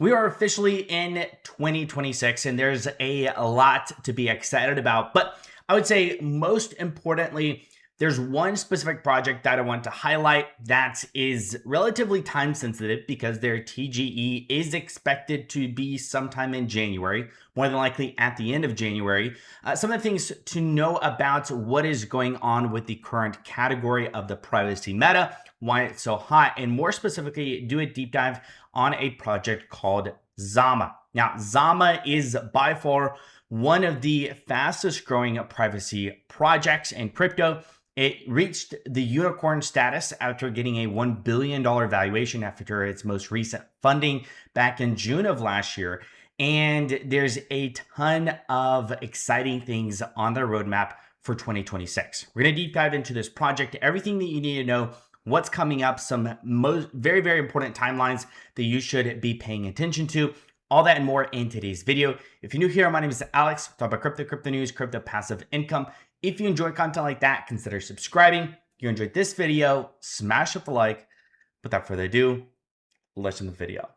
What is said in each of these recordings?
We are officially in 2026 and there's a lot to be excited about. But I would say most importantly, there's one specific project that I want to highlight that is relatively time sensitive because their TGE is expected to be sometime in January, more than likely at the end of January. Some of the things to know about what is going on with the current category of the privacy meta, why it's so hot, and more specifically, do a deep dive on a project called Zama. Now, Zama is by far one of the fastest growing privacy projects in crypto. It reached the unicorn status after getting a $1 billion valuation after its most recent funding back in June of last year. And there's a ton of exciting things on their roadmap for 2026. We're going to deep dive into this project, everything that you need to know, what's coming up, some very, very important timelines that you should be paying attention to. All that and more in today's video. If you're new here, my name is Alex. Talk about crypto news, crypto passive income. If you enjoy content like that, consider subscribing. If you enjoyed this video, smash up the like. Without further ado, let's end the video.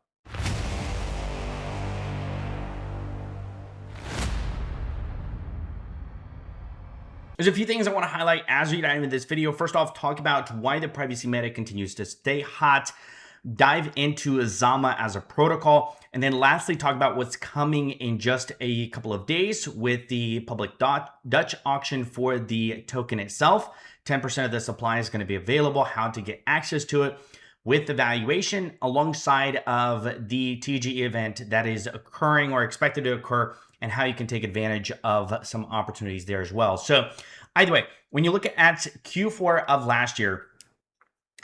There's a few things I want to highlight as we dive into this video. First off, talk about why the privacy meta continues to stay hot. Dive into Zama as a protocol. And then lastly, talk about what's coming in just a couple of days with the public Dutch auction for the token itself. 10% of the supply is going to be available, how to get access to it with the valuation alongside of the TGE event that is occurring or expected to occur, and how you can take advantage of some opportunities there as well. So either way, when you look at Q4 of last year,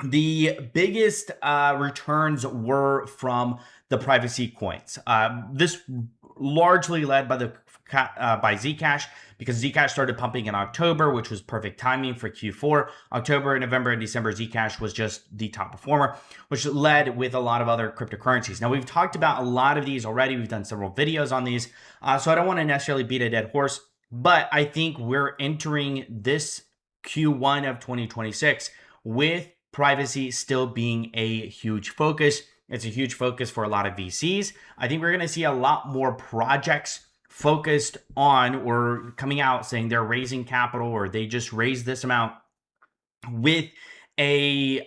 the biggest returns were from the privacy coins. This largely led by Zcash, because Zcash started pumping in October, which was perfect timing for Q4. October, November, and December, Zcash was just the top performer, which led with a lot of other cryptocurrencies. Now, we've talked about a lot of these already. We've done several videos on these, so I don't want to necessarily beat a dead horse, but I think we're entering this Q1 of 2026 with privacy still being a huge focus. It's a huge focus for a lot of VCs. I think we're going to see a lot more projects focused on or coming out saying they're raising capital or they just raised this amount with a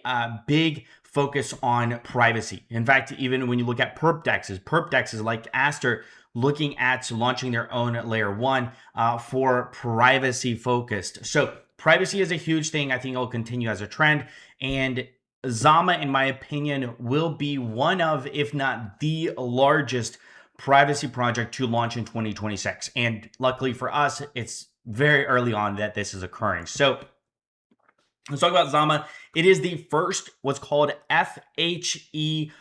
big focus on privacy. In fact, even when you look at perp dexes like Aster looking at launching their own layer one for privacy focused. So privacy is a huge thing. I think it'll continue as a trend. And Zama, in my opinion, will be one of, if not the largest privacy project to launch in 2026. And luckily for us, it's very early on that this is occurring. So let's talk about Zama. It is the first what's called FHE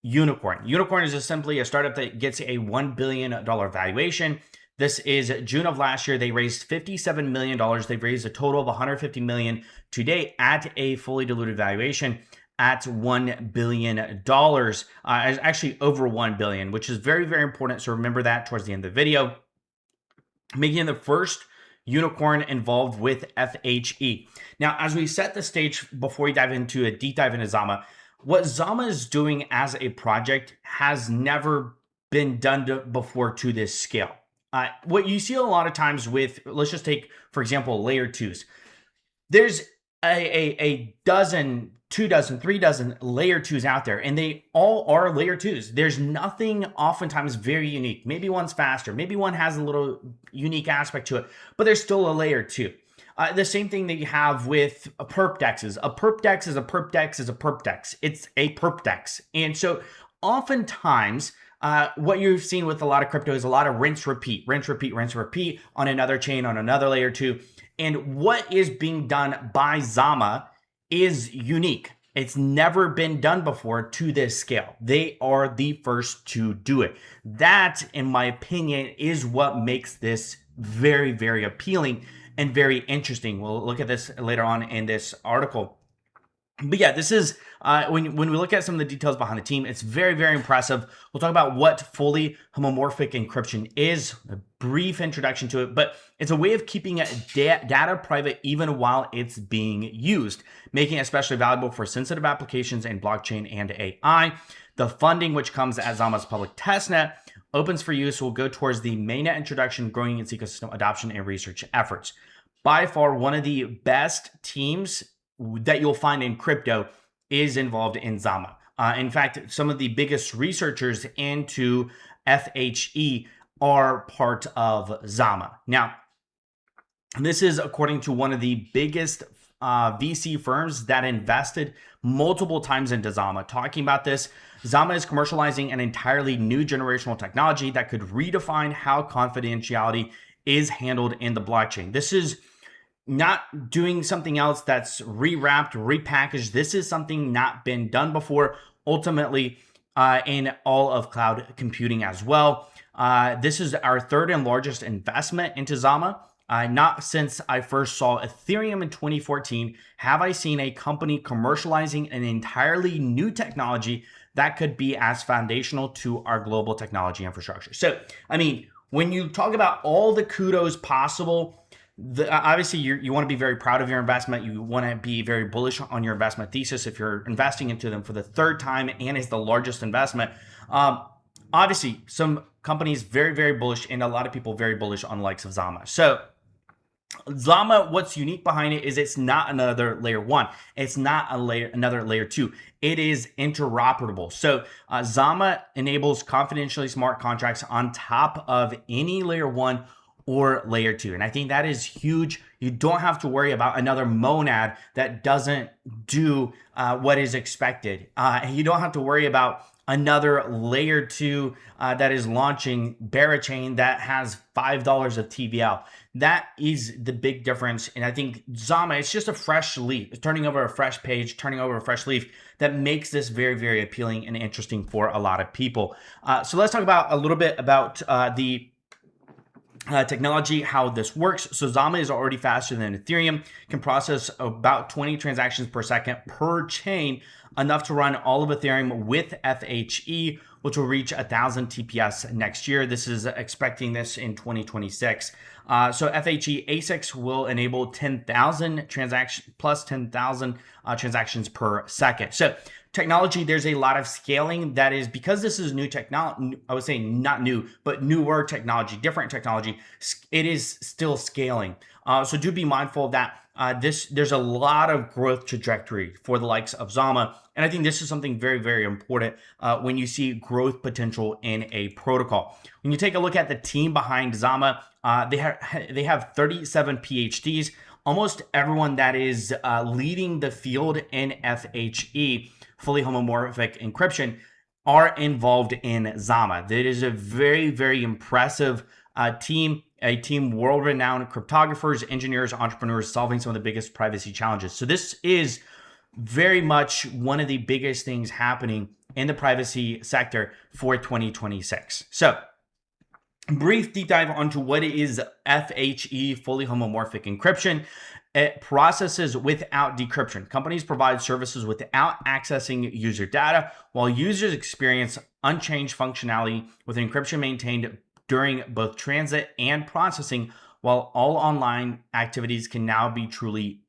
unicorn. Unicorn is just simply a startup that gets a $1 billion valuation. This is June of last year. They raised $57 million. They've raised a total of $150 million to date at a fully diluted valuation at $1 billion. Actually over $1 billion, which is very, very important. So remember that towards the end of the video. Making it the first unicorn involved with FHE. Now, as we set the stage before we dive into a deep dive into Zama, what Zama is doing as a project has never been done before to this scale. What you see a lot of times with, let's just take, for example, layer twos. There's a dozen, 2 dozen, 3 dozen layer twos out there, and they all are layer twos. There's nothing oftentimes very unique. Maybe one's faster. Maybe one has a little unique aspect to it, but there's still a layer two. The same thing that you have with perp dexes. A perp dex is a perp dex is a perp dex. It's a perp dex. And so oftentimes, what you've seen with a lot of crypto is a lot of rinse, repeat on another chain, on another layer two. And what is being done by Zama is unique. It's never been done before to this scale. They are the first to do it. That, in my opinion, is what makes this very, very appealing and very interesting. We'll look at this later on in this article. But yeah, this is, when we look at some of the details behind the team, it's very, very impressive. We'll talk about what fully homomorphic encryption is, a brief introduction to it, but it's a way of keeping data private even while it's being used, making it especially valuable for sensitive applications in blockchain and AI. The funding, which comes as Zama's public testnet, opens for use, will go towards the mainnet introduction, growing its ecosystem adoption, and research efforts. By far, one of the best teams that you'll find in crypto is involved in Zama. In fact, some of the biggest researchers into FHE are part of Zama. Now, this is according to one of the biggest VC firms that invested multiple times into Zama. Talking about this, Zama is commercializing an entirely new generational technology that could redefine how confidentiality is handled in the blockchain. This is not doing something else that's rewrapped, repackaged. This is something not been done before, ultimately in all of cloud computing as well. This is our third and largest investment into Zama. Not since I first saw Ethereum in 2014 have I seen a company commercializing an entirely new technology that could be as foundational to our global technology infrastructure. So, I mean, when you talk about all the kudos possible, obviously you want to be very proud of your investment. You want to be very bullish on your investment thesis if you're investing into them for the third time and is the largest investment. Obviously, some companies very, very bullish, and a lot of people very bullish on the likes of Zama. So Zama, what's unique behind it is it's not another layer 1. It's not another layer 2. It is interoperable. So Zama enables confidentially smart contracts on top of any layer 1 or layer 2. And I think that is huge. You don't have to worry about another monad that doesn't do what is expected. You don't have to worry about another layer 2 that is launching Barachain that has $5 of TVL. That is the big difference. And I think Zama, it's just a fresh leaf. It's turning over a fresh page, turning over a fresh leaf that makes this very, very appealing and interesting for a lot of people. So let's talk about a little bit about the technology, how this works. So Zama is already faster than Ethereum, can process about 20 transactions per second per chain, enough to run all of Ethereum with FHE, which will reach 1,000 TPS next year. This is expecting this in 2026. So FHE ASICs will enable 10,000 transactions plus 10,000 transactions per second. So technology, there's a lot of scaling that is, because this is new technology, I would say not new, but newer technology, different technology, it is still scaling. So do be mindful of that. There's a lot of growth trajectory for the likes of Zama. And I think this is something very, very important when you see growth potential in a protocol. When you take a look at the team behind Zama, they have 37 PhDs. Almost everyone that is leading the field in FHE, fully homomorphic encryption, are involved in Zama. That is a very, very impressive team, a team world-renowned cryptographers, engineers, entrepreneurs solving some of the biggest privacy challenges. So this is very much one of the biggest things happening in the privacy sector for 2026. So brief deep dive onto what is FHE, fully homomorphic encryption. It processes without decryption. Companies provide services without accessing user data, while users experience unchanged functionality with encryption maintained during both transit and processing, while all online activities can now be truly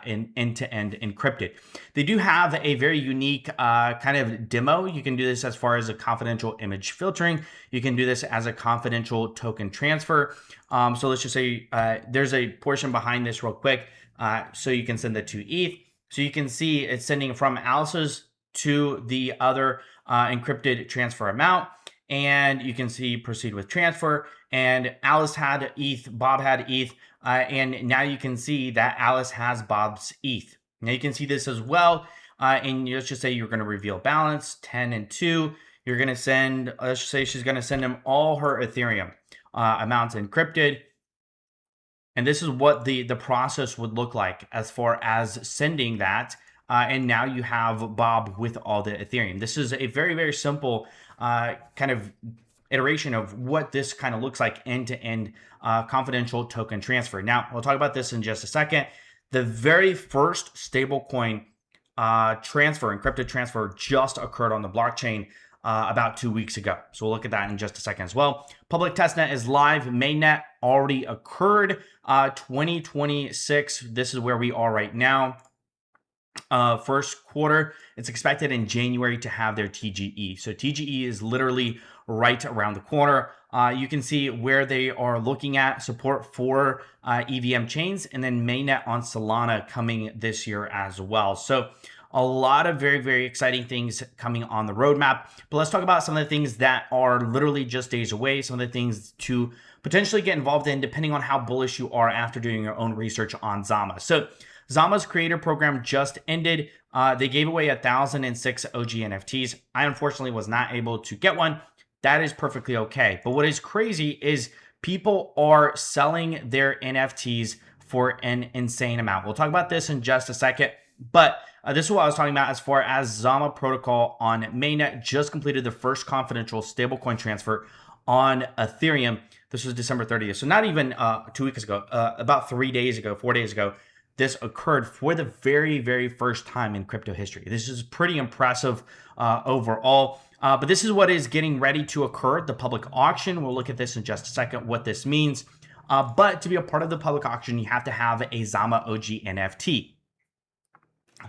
end-to-end encrypted. They do have a very unique kind of demo. You can do this as far as a confidential image filtering. You can do this as a confidential token transfer. So let's just say there's a portion behind this real quick. So you can send it to ETH. So you can see it's sending from Alice's to the other encrypted transfer amount. And you can see proceed with transfer, and Alice had ETH, Bob had ETH, and now you can see that Alice has Bob's ETH. Now you can see this as well, and let's just say you're going to reveal balance 10 and 2. You're going to send, let's just say she's going to send him all her Ethereum amounts encrypted. And this is what the process would look like as far as sending that. And now you have Bob with all the Ethereum. This is a very, very simple kind of iteration of what this kind of looks like end-to-end confidential token transfer. Now, we'll talk about this in just a second. The very first stablecoin transfer, encrypted transfer, just occurred on the blockchain about 2 weeks ago. So we'll look at that in just a second as well. Public testnet is live. Mainnet already occurred. 2026, this is where we are right now. first quarter. It's expected in January to have their TGE. So TGE is literally right around the corner. You can see where they are looking at support for EVM chains, and then mainnet on Solana coming this year as well. So a lot of very, very exciting things coming on the roadmap. But let's talk about some of the things that are literally just days away, some of the things to potentially get involved in depending on how bullish you are after doing your own research on Zama. So Zama's creator program just ended. They gave away 1,006 OG NFTs. I unfortunately was not able to get one. That is perfectly okay. But what is crazy is people are selling their NFTs for an insane amount. We'll talk about this in just a second. But this is what I was talking about as far as Zama protocol on mainnet just completed the first confidential stablecoin transfer on Ethereum. This was December 30th. So not even 2 weeks ago, about 3 days ago, 4 days ago, this occurred for the very, very first time in crypto history. This is pretty impressive overall. But this is what is getting ready to occur, the public auction. We'll look at this in just a second, what this means. But to be a part of the public auction, you have to have a Zama OG NFT.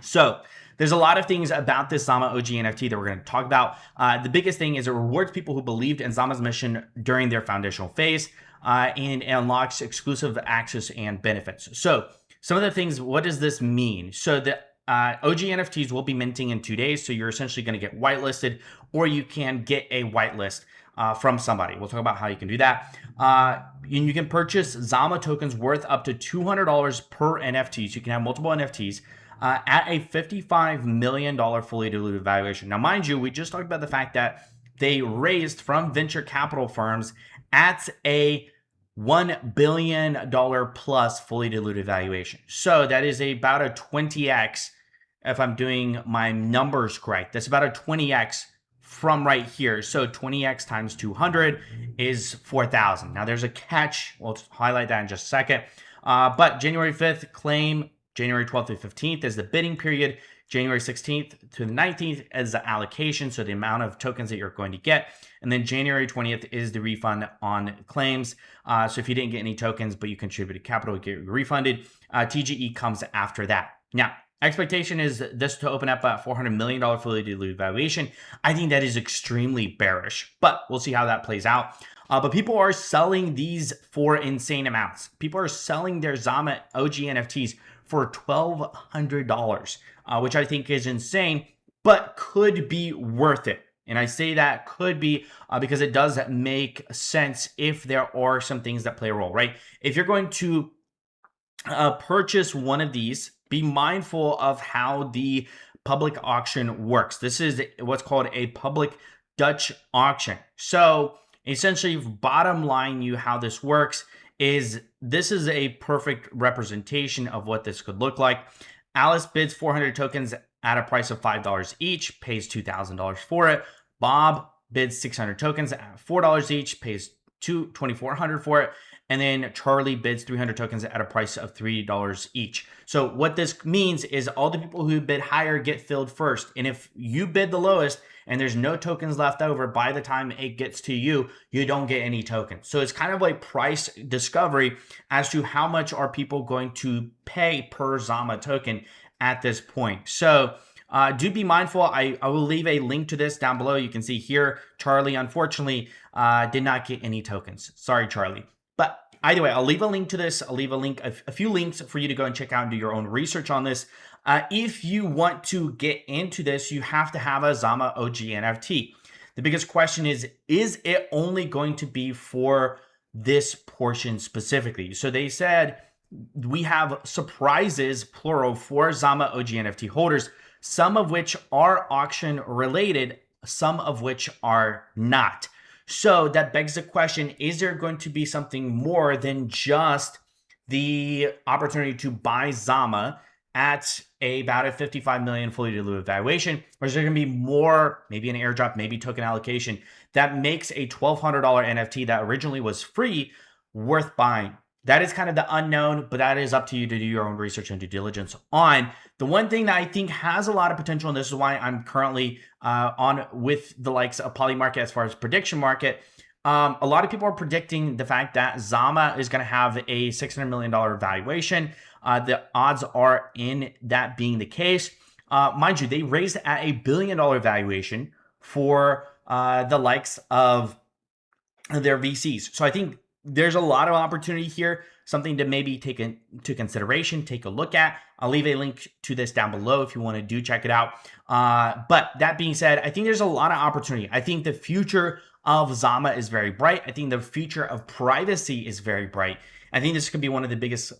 So there's a lot of things about this Zama OG NFT that we're going to talk about. The biggest thing is it rewards people who believed in Zama's mission during their foundational phase, and it unlocks exclusive access and benefits. So some of the things, what does this mean? So the OG NFTs will be minting in 2 days. So you're essentially going to get whitelisted, or you can get a whitelist from somebody. We'll talk about how you can do that. And you can purchase Zama tokens worth up to $200 per NFT. So you can have multiple NFTs at a $55 million fully diluted valuation. Now, mind you, we just talked about the fact that they raised from venture capital firms at a $1 billion plus fully diluted valuation. So that is about a 20x, if I'm doing my numbers correct. That's about a 20x from right here. So 20x times 200 is 4,000. Now there's a catch. We'll highlight that in just a second. But January 5th claim, January 12th to 15th is the bidding period. January 16th to the 19th is the allocation, so the amount of tokens that you're going to get. And then January 20th is the refund on claims. So if you didn't get any tokens, but you contributed capital, you get refunded. TGE comes after that. Now, expectation is this to open up a $400 million fully diluted valuation. I think that is extremely bearish, but we'll see how that plays out. But people are selling these for insane amounts. People are selling their Zama OG NFTs for $1,200, which I think is insane, but could be worth it. And I say that could be because it does make sense if there are some things that play a role, right? If you're going to purchase one of these, be mindful of how the public auction works. This is what's called a public Dutch auction. So essentially, bottom line you how this works is this is a perfect representation of what this could look like. Alice bids 400 tokens at a price of $5 each, pays $2,000 for it. Bob bids 600 tokens at $4 each, pays $2,400 for it. And then Charlie bids 300 tokens at a price of $3 each. So what this means is all the people who bid higher get filled first. And if you bid the lowest and there's no tokens left over, by the time it gets to you, you don't get any tokens. So it's kind of like price discovery as to how much are people going to pay per Zama token at this point. So do be mindful. I will leave a link to this down below. You can see here, Charlie, unfortunately, did not get any tokens. Sorry, Charlie. But either way, I'll leave a link to this. I'll leave a few links for you to go and check out and do your own research on this. If you want to get into this, you have to have a Zama OG NFT. The biggest question is it only going to be for this portion specifically? So they said we have surprises, plural, for Zama OG NFT holders, some of which are auction related, some of which are not. So that begs the question, is there going to be something more than just the opportunity to buy Zama at about a 55 million fully diluted valuation? Or is there going to be more, maybe an airdrop, maybe token allocation that makes a $1,200 NFT that originally was free worth buying? That is kind of the unknown, but that is up to you to do your own research and due diligence on. The one thing that I think has a lot of potential, and this is why I'm currently on with the likes of Polymarket as far as prediction market. A lot of people are predicting the fact that Zama is going to have a $600 million valuation. The odds are in that being the case. Mind you, they raised at $1 billion valuation for the likes of their VCs. So I think there's a lot of opportunity here, something to maybe take into consideration, take a look at. I'll leave a link to this down below if you want to do check it out. But that being said, I think there's a lot of opportunity. I think the future of Zama is very bright. I think the future of privacy is very bright. I think this could be one of the biggest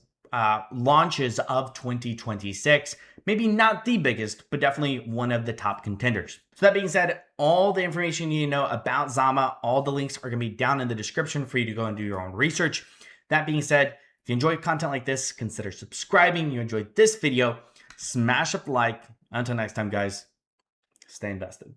launches of 2026. Maybe not the biggest, but definitely one of the top contenders. So that being said, all the information you need to know about Zama, all the links are going to be down in the description for you to go and do your own research. That being said, if you enjoy content like this, consider subscribing. You enjoyed this video, smash up the like. Until next time, guys, stay invested.